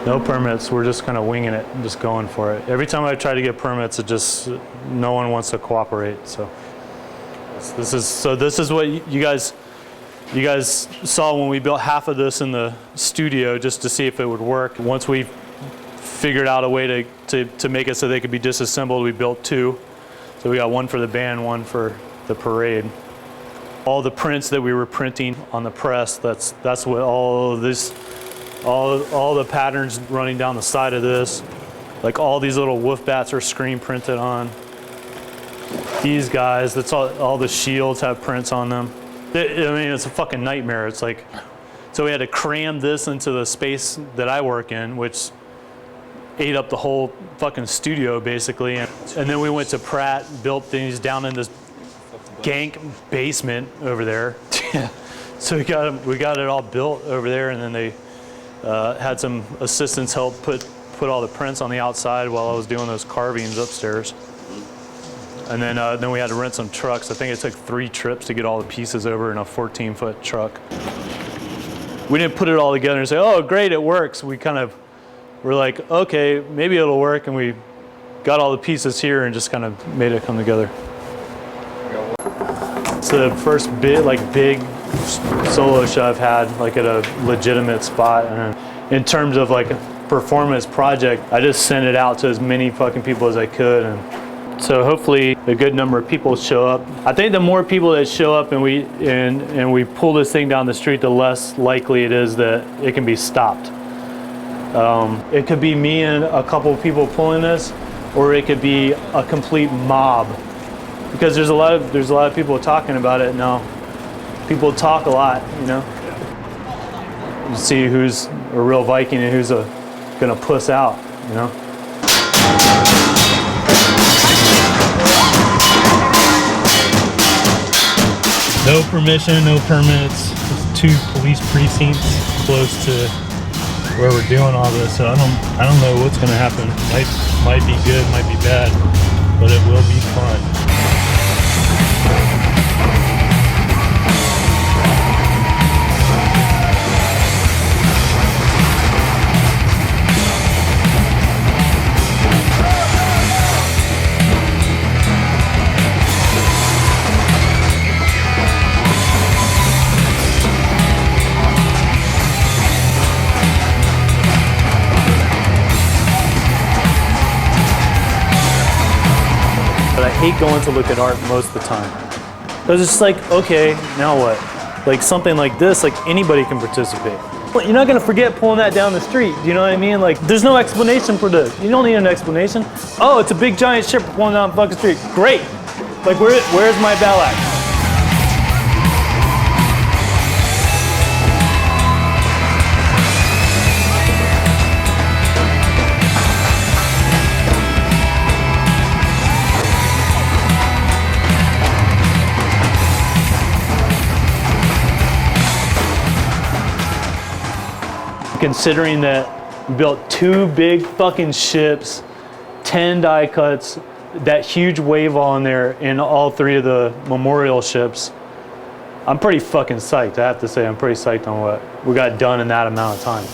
No permits. We're just kind of winging it and just going for it. Every time I try to get permits, no one wants to cooperate. So this is what you guys saw when we built half of this in the studio just to see if it would work. Once we figured out a way to make it so they could be disassembled, we built two. So we got one for the band, one for the parade. All the prints that we were printing on the press, that's what all of this, all the patterns running down the side of this, like all these little wolf bats are screen printed on. These guys, that's all the shields have prints on them. I mean, it's a fucking nightmare. It's like, so we had to cram this into the space that I work in, which ate up the whole fucking studio basically. And then we went to Pratt, built things down in this gank basement over there. So we got it all built over there, and then they had some assistants help put all the prints on the outside while I was doing those carvings upstairs. And then we had to rent some trucks. I think it took 3 trips to get all the pieces over in a 14-foot truck. We didn't put it all together and say, oh, great, it works. We kind of were like, okay, maybe it'll work. And we got all the pieces here and just kind of made it come together. It's the first big solo show I've had, like at a legitimate spot. And in terms of like a performance project, I just sent it out to as many fucking people as I could. And so hopefully a good number of people show up. I think the more people that show up and we pull this thing down the street, the less likely it is that it can be stopped. It could be me and a couple of people pulling this, or it could be a complete mob. Because there's a lot of people talking about it now. People talk a lot, you know. You see who's a real Viking and who's gonna puss out, you know. No permission, no permits. Just 2 police precincts close to where we're doing all this. So I don't know what's gonna happen. Might be good, might be bad, but it will be fun. But I hate going to look at art most of the time. Because it's like, okay, now what? Like something like this, like anybody can participate. But you're not gonna forget pulling that down the street, do you know what I mean? Like, there's no explanation for this. You don't need an explanation. Oh, it's a big giant ship pulling down the fucking street. Great. Like, where's my bell axe? Considering that we built 2 big fucking ships, 10 die cuts, that huge wave wall in there, and all 3 of the memorial ships, I'm pretty fucking psyched. I have to say, I'm pretty psyched on what we got done in that amount of time.